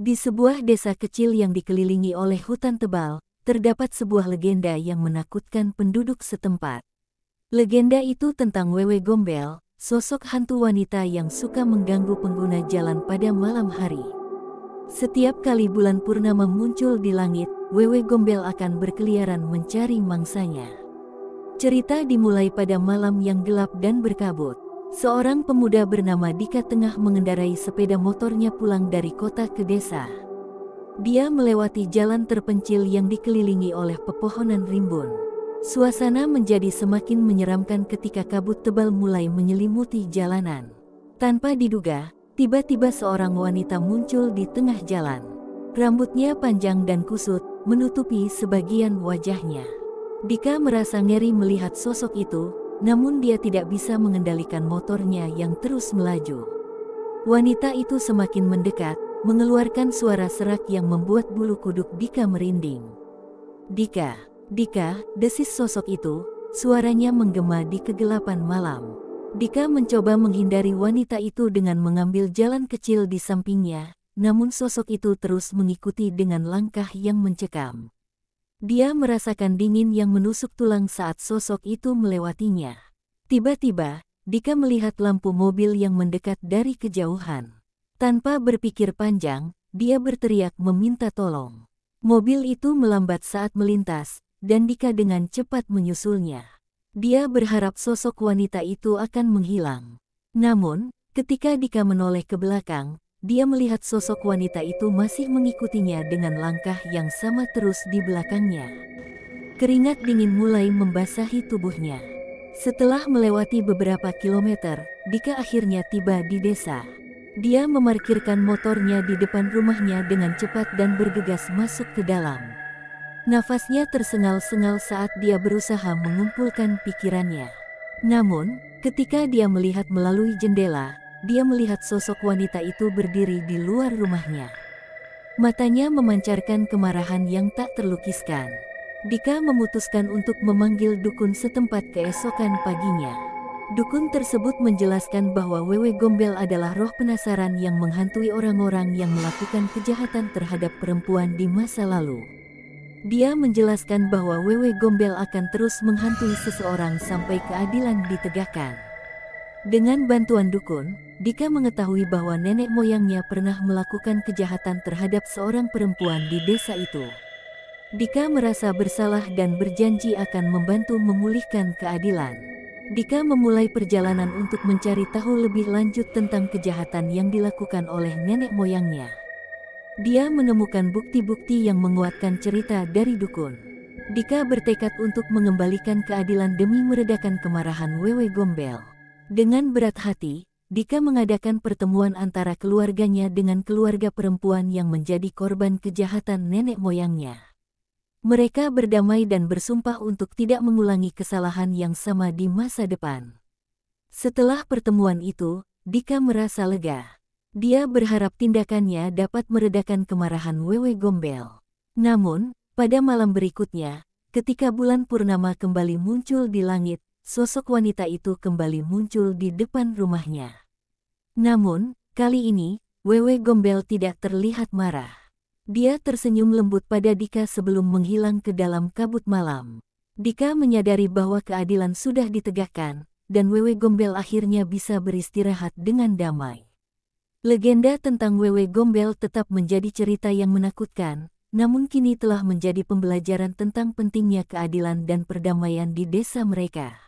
Di sebuah desa kecil yang dikelilingi oleh hutan tebal, terdapat sebuah legenda yang menakutkan penduduk setempat. Legenda itu tentang Wewe Gombel, sosok hantu wanita yang suka mengganggu pengguna jalan pada malam hari. Setiap kali bulan purnama muncul di langit, Wewe Gombel akan berkeliaran mencari mangsanya. Cerita dimulai pada malam yang gelap dan berkabut. Seorang pemuda bernama Dika tengah mengendarai sepeda motornya pulang dari kota ke desa. Dia melewati jalan terpencil yang dikelilingi oleh pepohonan rimbun. Suasana menjadi semakin menyeramkan ketika kabut tebal mulai menyelimuti jalanan. Tanpa diduga, tiba-tiba seorang wanita muncul di tengah jalan. Rambutnya panjang dan kusut, menutupi sebagian wajahnya. Dika merasa ngeri melihat sosok itu, namun dia tidak bisa mengendalikan motornya yang terus melaju. Wanita itu semakin mendekat, mengeluarkan suara serak yang membuat bulu kuduk Dika merinding. "Dika, Dika," desis sosok itu, suaranya menggema di kegelapan malam. Dika mencoba menghindari wanita itu dengan mengambil jalan kecil di sampingnya, namun sosok itu terus mengikuti dengan langkah yang mencekam. Dia merasakan dingin yang menusuk tulang saat sosok itu melewatinya. Tiba-tiba, Dika melihat lampu mobil yang mendekat dari kejauhan. Tanpa berpikir panjang, dia berteriak meminta tolong. Mobil itu melambat saat melintas, dan Dika dengan cepat menyusulnya. Dia berharap sosok wanita itu akan menghilang. Namun, ketika Dika menoleh ke belakang, dia melihat sosok wanita itu masih mengikutinya dengan langkah yang sama terus di belakangnya. Keringat dingin mulai membasahi tubuhnya. Setelah melewati beberapa kilometer, Dika akhirnya tiba di desa. Dia memarkirkan motornya di depan rumahnya dengan cepat dan bergegas masuk ke dalam. Nafasnya tersengal-sengal saat dia berusaha mengumpulkan pikirannya. Namun, ketika dia melihat melalui jendela, dia melihat sosok wanita itu berdiri di luar rumahnya. Matanya memancarkan kemarahan yang tak terlukiskan. Dika memutuskan untuk memanggil dukun setempat keesokan paginya. Dukun tersebut menjelaskan bahwa Wewe Gombel adalah roh penasaran yang menghantui orang-orang yang melakukan kejahatan terhadap perempuan di masa lalu. Dia menjelaskan bahwa Wewe Gombel akan terus menghantui seseorang sampai keadilan ditegakkan. Dengan bantuan dukun, Dika mengetahui bahwa nenek moyangnya pernah melakukan kejahatan terhadap seorang perempuan di desa itu. Dika merasa bersalah dan berjanji akan membantu memulihkan keadilan. Dika memulai perjalanan untuk mencari tahu lebih lanjut tentang kejahatan yang dilakukan oleh nenek moyangnya. Dia menemukan bukti-bukti yang menguatkan cerita dari dukun. Dika bertekad untuk mengembalikan keadilan demi meredakan kemarahan Wewe Gombel. Dengan berat hati, Dika mengadakan pertemuan antara keluarganya dengan keluarga perempuan yang menjadi korban kejahatan nenek moyangnya. Mereka berdamai dan bersumpah untuk tidak mengulangi kesalahan yang sama di masa depan. Setelah pertemuan itu, Dika merasa lega. Dia berharap tindakannya dapat meredakan kemarahan Wewe Gombel. Namun, pada malam berikutnya, ketika bulan purnama kembali muncul di langit, sosok wanita itu kembali muncul di depan rumahnya. Namun, kali ini, Wewe Gombel tidak terlihat marah. Dia tersenyum lembut pada Dika sebelum menghilang ke dalam kabut malam. Dika menyadari bahwa keadilan sudah ditegakkan, dan Wewe Gombel akhirnya bisa beristirahat dengan damai. Legenda tentang Wewe Gombel tetap menjadi cerita yang menakutkan, namun kini telah menjadi pembelajaran tentang pentingnya keadilan dan perdamaian di desa mereka.